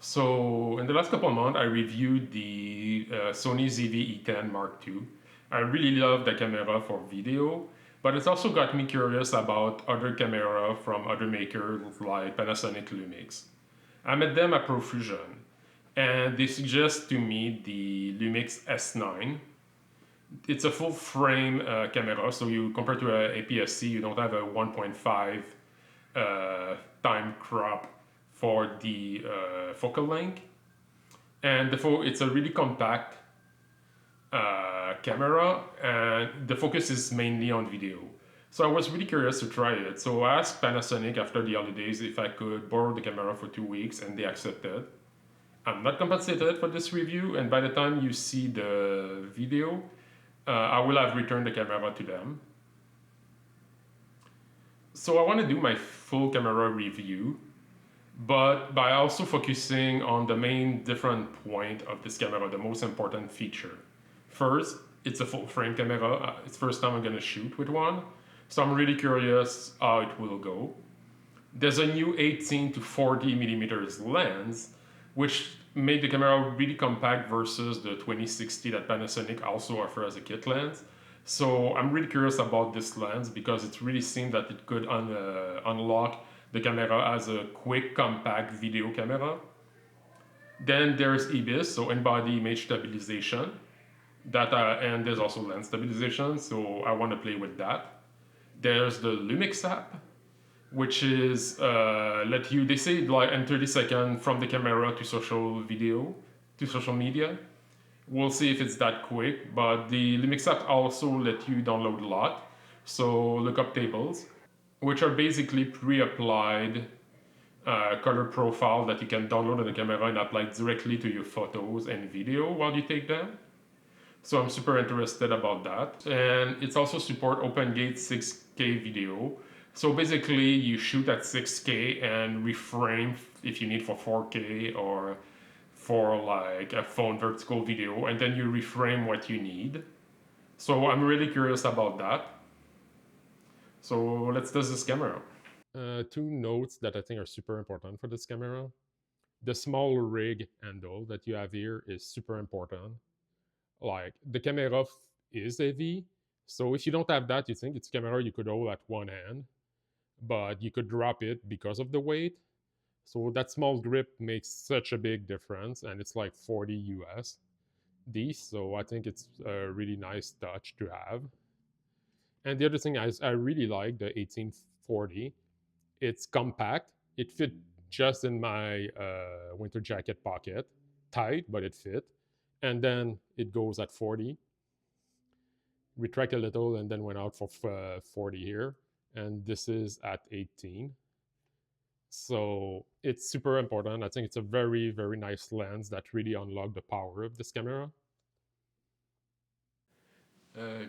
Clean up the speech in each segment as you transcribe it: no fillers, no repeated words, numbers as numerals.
So in the last couple of months, I reviewed the Sony ZV-E10 Mark II. I really love the camera for video, but it's also got me curious about other camera from other makers like Panasonic Lumix. I met them at Profusion, and they suggest to me the Lumix S9. It's a full frame camera, so you compare to a APS-C, you don't have a 1.5 time crop for the focal length, and it's a really compact camera, and the focus is mainly on video. So I was really curious to try it. So I asked Panasonic after the holidays if I could borrow the camera for 2 weeks, and they accepted. I'm not compensated for this review, and by the time you see the video, I will have returned the camera to them. So I want to do my full camera review, but by also focusing on the main different point of this camera, the most important feature. First, it's a full frame camera. It's the first time I'm going to shoot with one, so I'm really curious how it will go. There's a new 18 to 40 millimeters lens, which made the camera really compact versus the 2060 that Panasonic also offers as a kit lens. So I'm really curious about this lens because it really seemed that it could unlock the camera as a quick, compact video camera. Then there's IBIS, so in-body image stabilization, and there's also lens stabilization, so I want to play with that. There's the Lumix app, which is they say like in 30 seconds from the camera to social media. We'll see if it's that quick, but the Lumix app also let you download a lot. So look up tables, which are basically pre-applied color profile that you can download on the camera and apply directly to your photos and video while you take them. So I'm super interested about that. And it's also support OpenGate 6K video. So basically you shoot at 6K and reframe if you need for 4K or for like a phone vertical video, and then you reframe what you need. So I'm really curious about that. So let's test this camera. Two notes that I think are super important for this camera. The small rig handle that you have here is super important. Like the camera is heavy, so if you don't have that, you think it's a camera you could hold at one hand, but you could drop it because of the weight. So that small grip makes such a big difference, and it's like 40 USD. So I think it's a really nice touch to have. And the other thing I really like the 1840. It's compact. It fit just in my winter jacket pocket, tight, but it fit. And then it goes at 40, retract a little, and then went out for 40 here. And this is at 18. So it's super important. I think it's a very, very nice lens that really unlocked the power of this camera. Uh,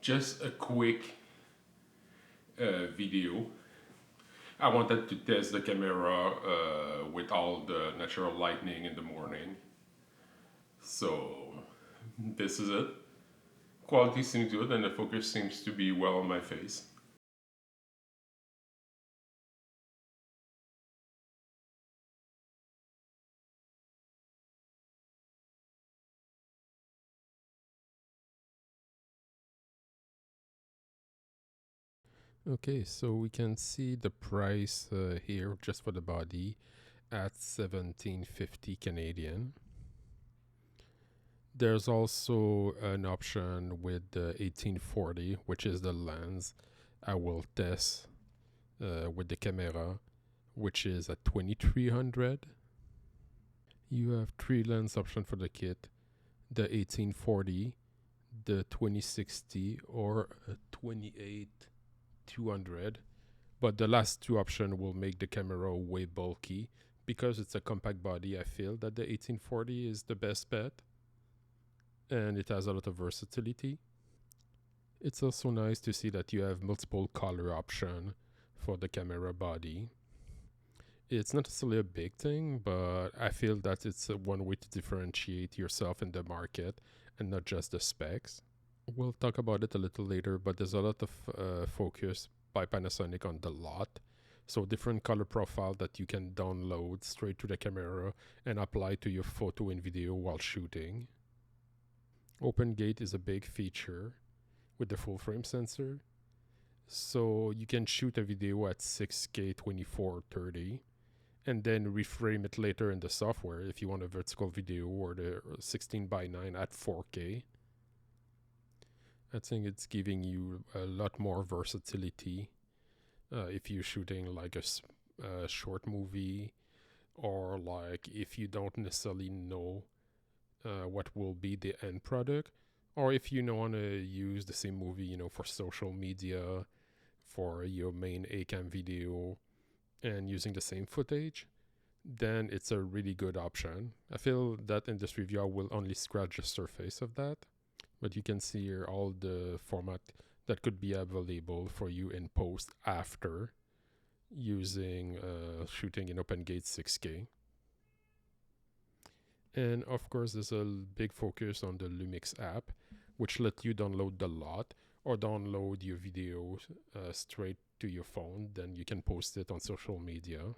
just a quick video. I wanted to test the camera with all the natural lighting in the morning. So this is it. Quality seems good and the focus seems to be well on my face. Okay, so we can see the price here just for the body at 1750 Canadian. There's also an option with the 1840, which is the lens I will test with the camera, which is at 2300. You have three lens options for the kit: the 1840, the 2060, or a 200. But the last two options will make the camera way bulky. Because it's a compact body, I feel that the 1840 is the best bet. And it has a lot of versatility. It's also nice to see that you have multiple color options for the camera body. It's not necessarily a big thing, but I feel that it's one way to differentiate yourself in the market and not just the specs. We'll talk about it a little later, but there's a lot of focus by Panasonic on the lot. So different color profile that you can download straight to the camera and apply to your photo and video while shooting. Open gate is a big feature with the full frame sensor. So you can shoot a video at 6K 2430 and then reframe it later in the software if you want a vertical video or the 16:9 at 4K. I think it's giving you a lot more versatility if you're shooting like a short movie, or like if you don't necessarily know what will be the end product, or if you want to use the same movie, for social media, for your main ACAM video, and using the same footage, then it's a really good option. I feel that in this review I will only scratch the surface of that, but you can see here all the format that could be available for you in post after using shooting in OpenGate 6K. And of course, there's a big focus on the Lumix app, which let you download the lot or download your video straight to your phone. Then you can post it on social media.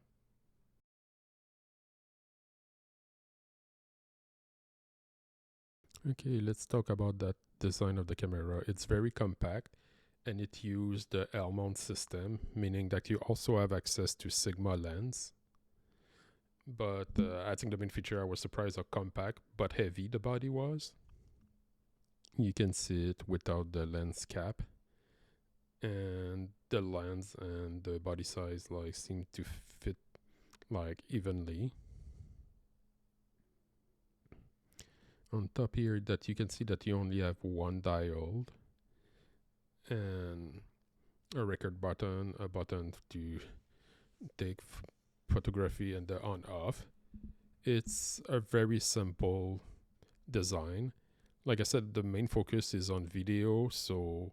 Okay, let's talk about that design of the camera. It's very compact and it used the L-mount system, meaning that you also have access to Sigma lens. But I think the main feature, I was surprised how compact but heavy the body was. You can see it without the lens cap, and the lens and the body size like seem to fit like evenly. On top here, that you can see that you only have one diode and a record button, a button to take photography, and the on off. It's a very simple design. Like I said, the main focus is on video, so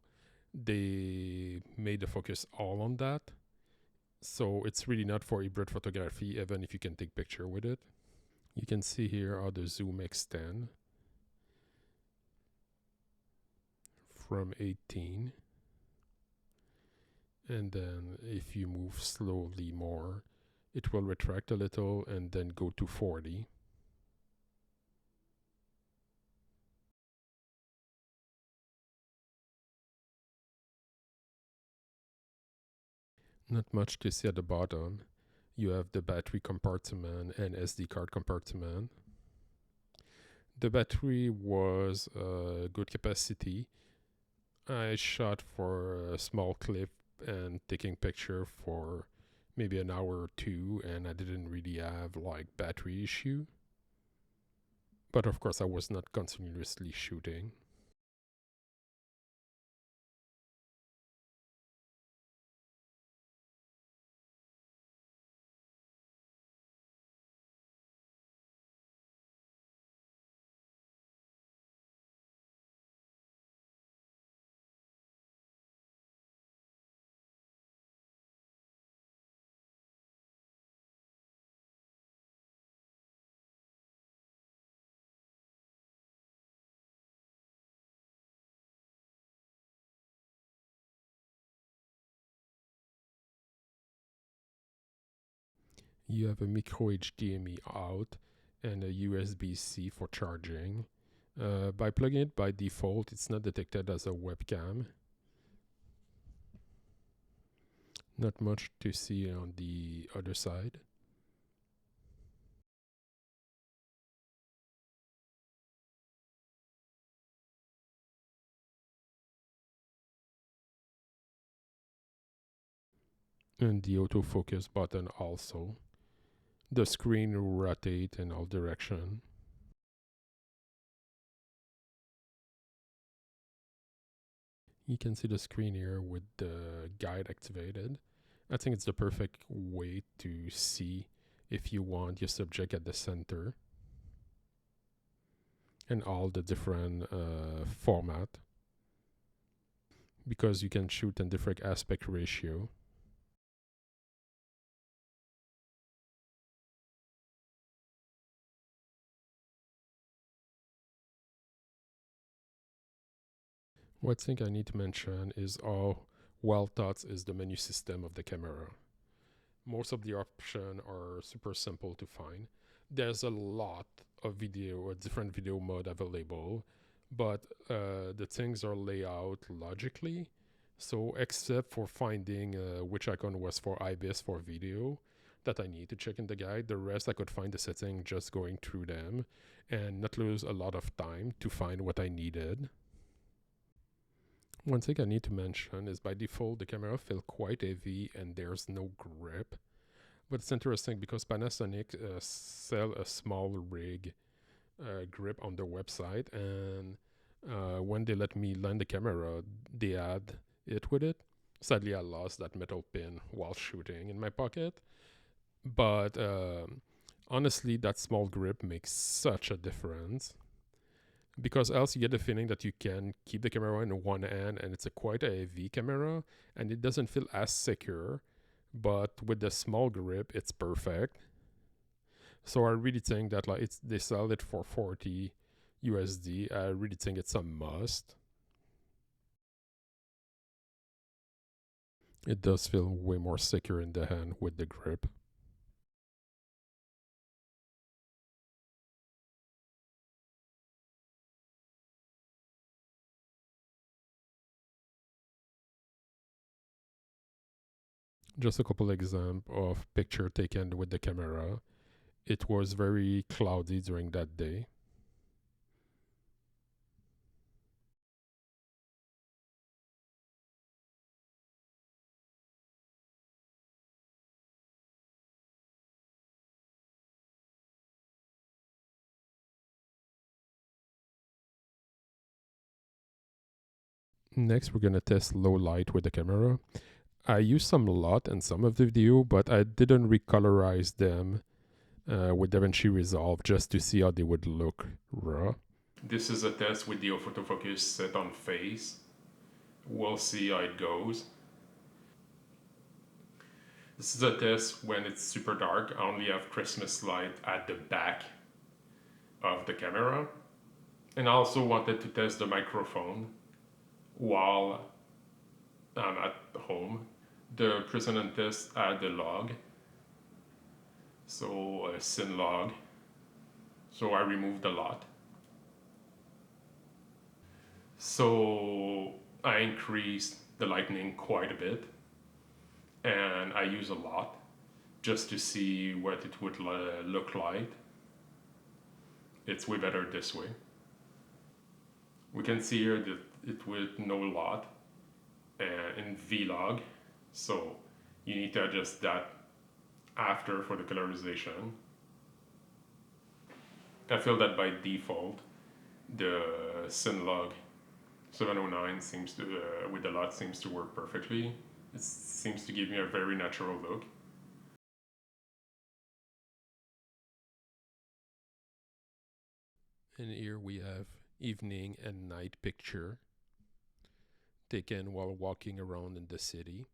they made the focus all on that. So it's really not for hybrid photography, even if you can take picture with it. You can see here how the zoom extend from 18. And then if you move slowly more, it will retract a little and then go to 40. Not much to see at the bottom. You have the battery compartment and SD card compartment. The battery was good capacity. I shot for a small clip and taking picture for maybe an hour or two, and I didn't really have like battery issue. But of course I was not continuously shooting. You have a micro HDMI out and a USB-C for charging. By plugging it by default, it's not detected as a webcam. Not much to see on the other side. And the autofocus button also. The screen rotate in all direction. You can see the screen here with the guide activated. I think it's the perfect way to see if you want your subject at the center, and all the different format, because you can shoot in different aspect ratio. One thing I need to mention is how well thought is the menu system of the camera. Most of the options are super simple to find. There's a lot of video or different video mode available, but the things are laid out logically. So except for finding which icon was for IBIS for video that I need to check in the guide, the rest I could find the setting just going through them and not lose a lot of time to find what I needed. One thing I need to mention is by default the camera feels quite heavy and there's no grip. But it's interesting because Panasonic sell a small rig grip on their website, and when they let me land the camera, they had it with it. Sadly, I lost that metal pin while shooting in my pocket. But honestly, that small grip makes such a difference. Because else you get the feeling that you can keep the camera in one hand and it's a quite a heavy camera and it doesn't feel as secure, but with the small grip it's perfect. So I really think that like they sell it for 40 USD. I really think it's a must. It does feel way more secure in the hand with the grip. Just a couple example of picture taken with the camera. It was very cloudy during that day. Next, we're gonna test low light with the camera. I used some LUT in some of the video, but I didn't recolorize them with DaVinci Resolve just to see how they would look raw. This is a test with the autofocus set on face. We'll see how it goes. This is a test when it's super dark. I only have Christmas light at the back of the camera. And I also wanted to test the microphone while I'm at home. The precedent test had the log, so a syn log. So I removed a lot. So I increased the lightning quite a bit, and I use a lot just to see what it would look like. It's way better this way. We can see here that it with no lot in vlog, so you need to adjust that after for the colorization. I feel that by default the Synlog 709 seems to with the lot seems to work perfectly. It seems to give me a very natural look. And here we have evening and night picture taken while walking around in the city.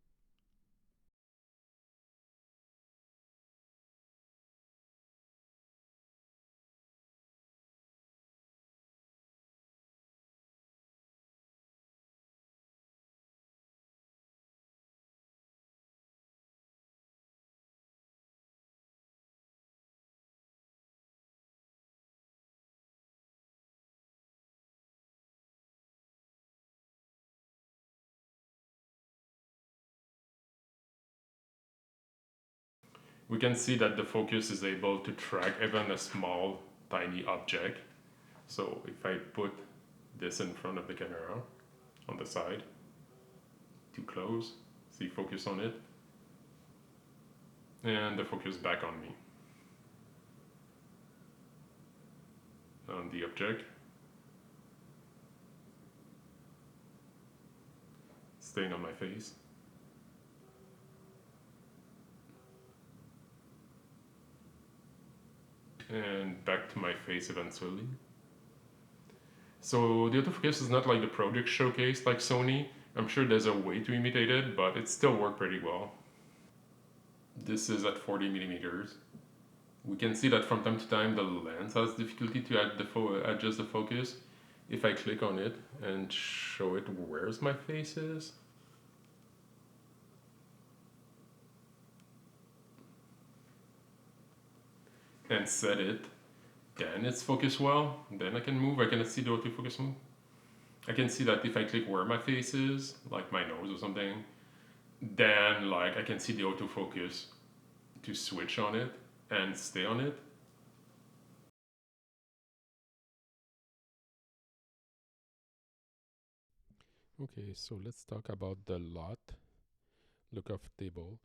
We can see that the focus is able to track even a small tiny object. So if I put this in front of the camera on the side, too close, see focus on it, and the focus back on me, on the object, staying on my face. And back to my face eventually. So the autofocus is not like the product showcase like Sony. I'm sure there's a way to imitate it, but it still worked pretty well. This is at 40 millimeters. We can see that from time to time the lens has difficulty to adjust the focus. If I click on it and show it where's my face is, and set it, then it's focused well. Then I can move. I can see the autofocus move. I can see that if I click where my face is, like my nose or something, then like I can see the autofocus to switch on it and stay on it. Okay, so let's talk about the LOT lookup table.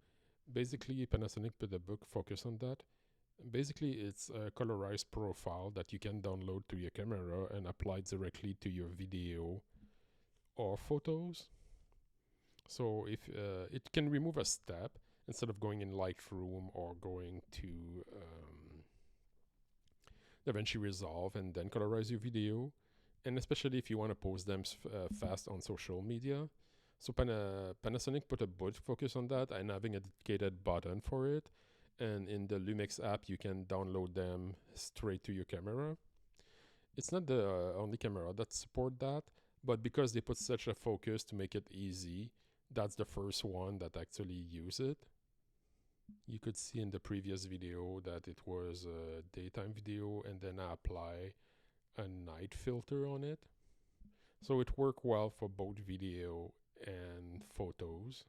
Basically, Panasonic put a book focus on that. Basically, it's a colorized profile that you can download to your camera and apply directly to your video or photos. So if it can remove a step instead of going in Lightroom or going to DaVinci Resolve and then colorize your video, and especially if you want to post them fast on social media. So Panasonic put a boot focus on that and having a dedicated button for it. And in the Lumix app, you can download them straight to your camera. It's not the only camera that support that, but because they put such a focus to make it easy, that's the first one that actually use it. You could see in the previous video that it was a daytime video and then I apply a night filter on it. So it worked well for both video and photos.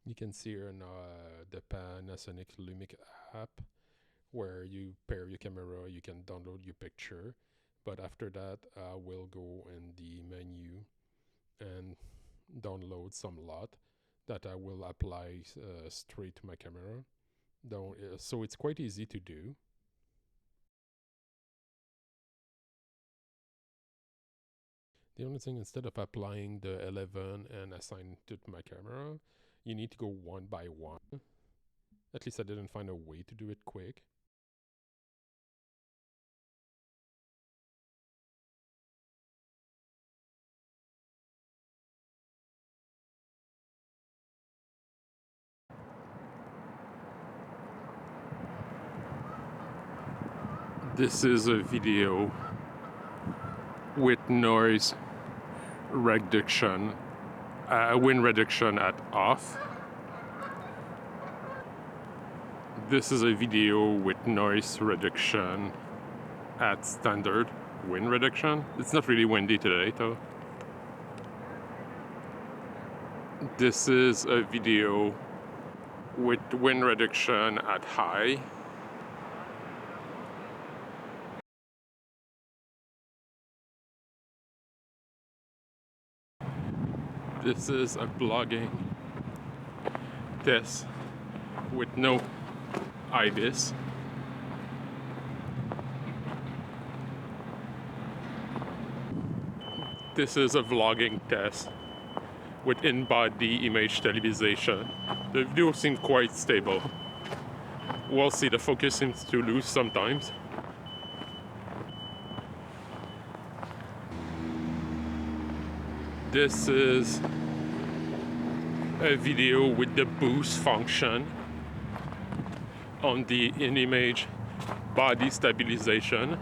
You can see here now the Panasonic Lumix app where you pair your camera, you can download your picture. But after that, I will go in the menu and download some LOT that I will apply straight to my camera. So it's quite easy to do. The only thing, instead of applying the 11 and assign it to my camera, you need to go one by one. At least I didn't find a way to do it quick. This is a video with noise reduction, wind reduction at off. This is a video with noise reduction at standard wind reduction. It's not really windy today though. This is a video with wind reduction at high. This is a vlogging test with no IBIS. This is a vlogging test with in-body image stabilization. The video seems quite stable. We'll see, the focus seems to lose sometimes. This is a video with the boost function on the in-image body stabilization.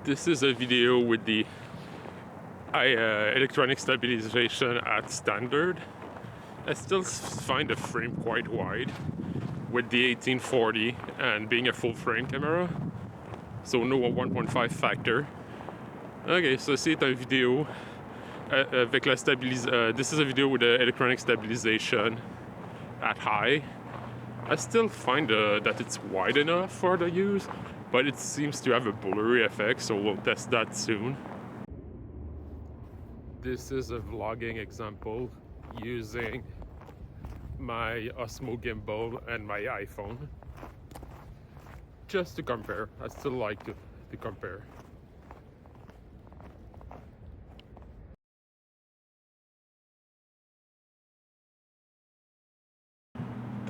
This is a video with the electronic stabilization at standard. I still find the frame quite wide with the 1840 and being a full frame camera, so no 1.5 factor. Ok, ça c'est un vidéo avec la this is a video with the electronic stabilization at high. I still find that it's wide enough for the use, but it seems to have a blurry effect, so we'll test that soon. This is a vlogging example using my Osmo gimbal and my iPhone. Just to compare. I still like to compare.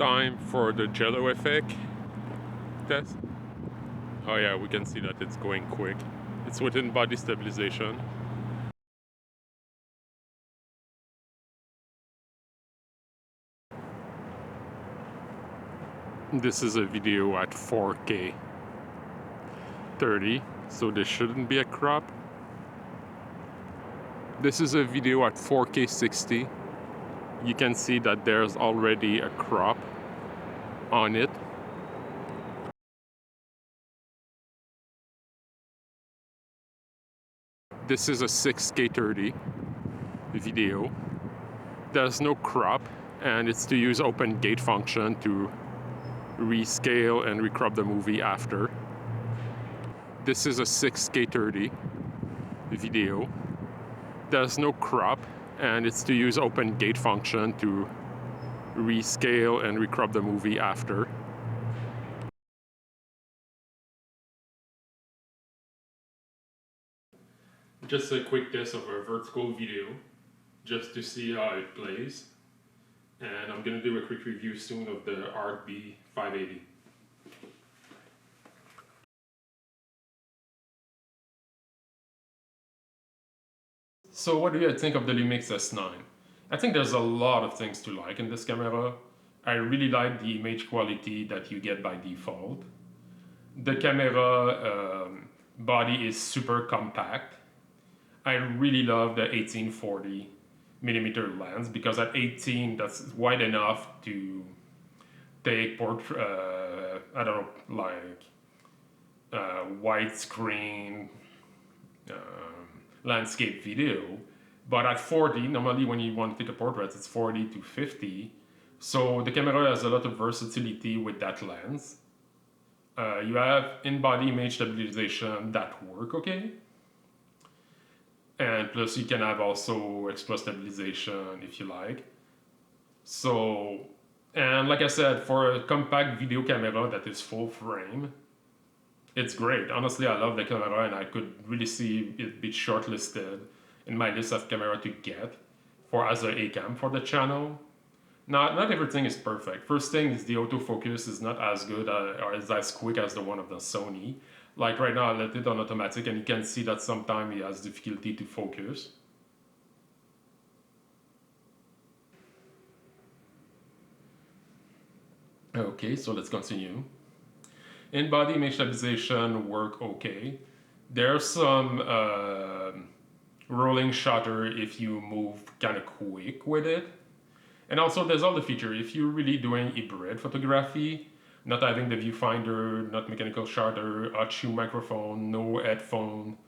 time for the jello effect test. Oh yeah, we can see that it's going quick. It's within body stabilization. This is a video at 4K 30, so there shouldn't be a crop. This is a video at 4K 60. You can see that there's already a crop on it. This is a 6K 30 video. There's no crop, and it's to use open gate function to rescale and recrop the movie after. This is a 6K 30 video. There's no crop, and it's to use open gate function to rescale and recrop the movie after. Just a quick test of a vertical video, just to see how it plays. And I'm gonna do a quick review soon of the RB 580. So what do you think of the Lumix S9? I think there's a lot of things to like in this camera. I really like the image quality that you get by default. The camera body is super compact. I really love the 1840 millimeter lens because at 18 that's wide enough to take I don't know, like widescreen landscape video. But at 40, normally when you want to take a portrait, it's 40 to 50. So the camera has a lot of versatility with that lens. You have in-body image stabilization that work okay. And plus you can have also explore stabilization if you like. So, and like I said, for a compact video camera that is full frame, it's great. Honestly, I love the camera and I could really see it be shortlisted in my list of camera to get for as a A-cam for the channel. Not everything is perfect. First thing is the autofocus is not as good or is as quick as the one of the Sony. Like right now I let it on automatic and you can see that sometimes it has difficulty to focus. Okay, so let's continue. In-body image stabilization work okay. There's some rolling shutter if you move kind of quick with it. And also there's all the feature. If you're really doing hybrid photography, not having the viewfinder, not mechanical shutter, hot shoe microphone, no headphone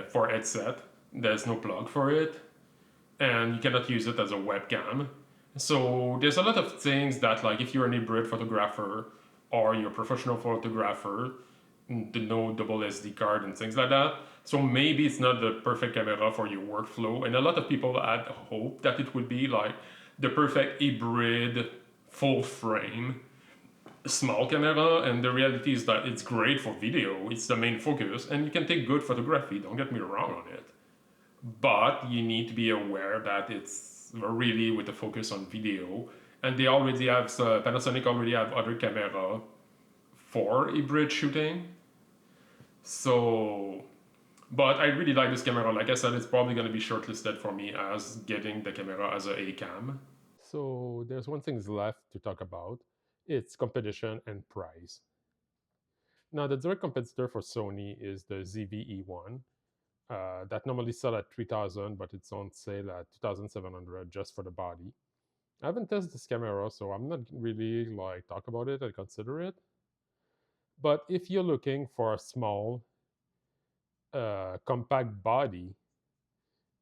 for headset, there's no plug for it. And you cannot use it as a webcam. So there's a lot of things that, like, if you're an hybrid photographer or you're a professional photographer, no double SD card and things like that. So maybe it's not the perfect camera for your workflow. And a lot of people had hope that it would be like the perfect hybrid, full frame, small camera. And the reality is that it's great for video. It's the main focus. And you can take good photography, don't get me wrong on it. But you need to be aware that it's really with a focus on video. And they already have, Panasonic already have other camera for hybrid shooting. So, but I really like this camera. Like I said, it's probably going to be shortlisted for me as getting the camera as a A-cam. So there's one thing left to talk about. It's competition and price. Now the direct competitor for Sony is the ZV-E1. That normally sell at 3,000, but it's on sale at 2,700 just for the body. I haven't tested this camera, so I'm not really like talk about it and consider it. But if you're looking for a small, compact body,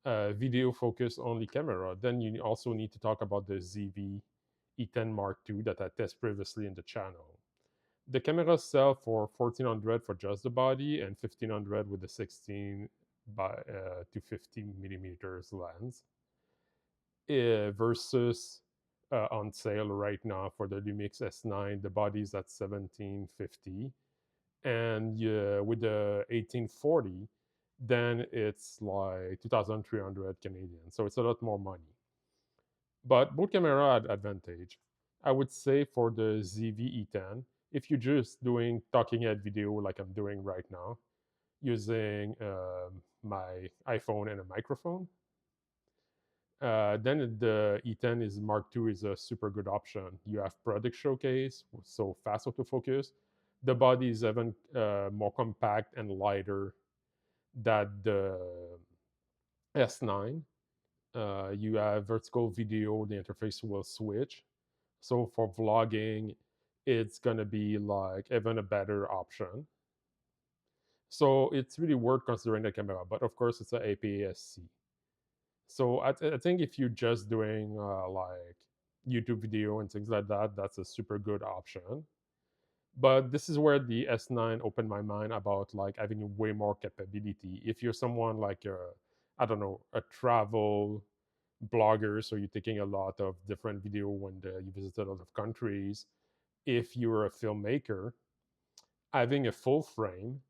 video focus only camera, then you also need to talk about the ZV E10 Mark II that I tested previously in the channel. The cameras sell for 1,400 for just the body and 1,500 with the 16 to 50 millimeters lens, versus on sale right now for the Lumix S9, the body's at 1,750, and with the 1840, then it's like 2,300 Canadian. So it's a lot more money. But both camera had advantage. I would say for the ZV-E10, if you're just doing talking head video like I'm doing right now, using my iPhone and a microphone, then the E10 is Mark II is a super good option. You have product showcase, so fast autofocus. The body is even more compact and lighter than the S9. You have vertical video, the interface will switch. So for vlogging, it's gonna be like even a better option. So it's really worth considering the camera, but of course it's a APS-C. So I think if you're just doing like YouTube video and things like that, that's a super good option. But this is where the S9 opened my mind about like having way more capability. If you're someone like I don't know, a travel blogger, so you're taking a lot of different video when you visit a lot of countries. If you're a filmmaker, having a full frame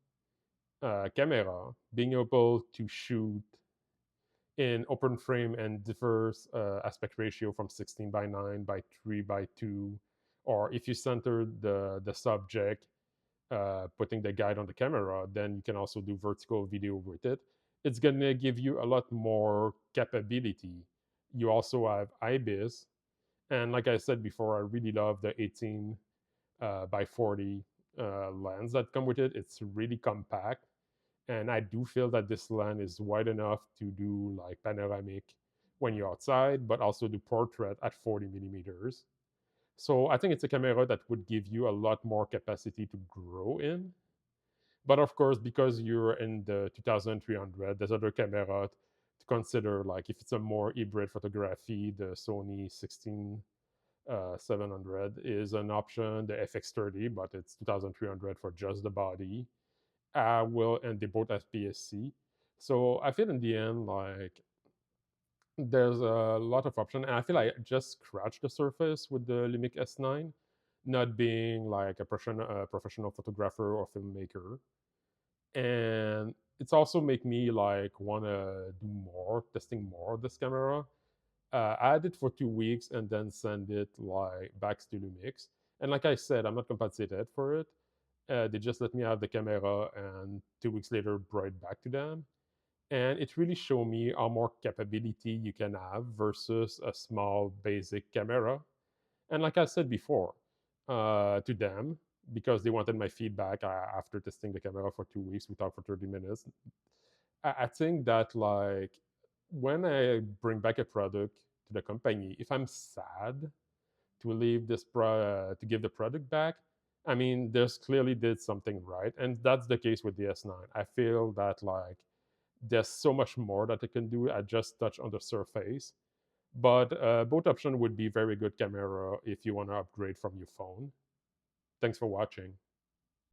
camera, being able to shoot in open frame and diverse aspect ratio from 16 by 9 by 3 by 2, or if you center the subject, putting the guide on the camera, then you can also do vertical video with it. It's going to give you a lot more capability. You also have IBIS. And like I said before, I really love the 18 by 40 lens that come with it. It's really compact. And I do feel that this lens is wide enough to do like panoramic when you're outside, but also do portrait at 40 millimeters. So I think it's a camera that would give you a lot more capacity to grow in. But of course, because you're in the 2300, there's other camera to consider. Like if it's a more hybrid photography, the Sony 700 is an option. The FX30, but it's 2300 for just the body. And they both have PSC. So I feel in the end like there's a lot of option, and I feel like I just scratched the surface with the Lumix S9, not being like a professional photographer or filmmaker, and it's also make me like want to do more testing more of this camera. I had it for 2 weeks and then send it like back to Lumix, and like I said, I'm not compensated for it. They just let me have the camera, and 2 weeks later brought it back to them, and it really showed me how more capability you can have versus a small basic camera. And like I said before, to them, because they wanted my feedback after testing the camera for 2 weeks, we talked for 30 minutes. I think that like when I bring back a product to the company, if I'm sad to leave to give the product back, I mean, there's clearly did something right, and that's the case with the S9. I feel that like there's so much more that it can do. I just touch on the surface, but both options would be very good camera if you want to upgrade from your phone. Thanks for watching.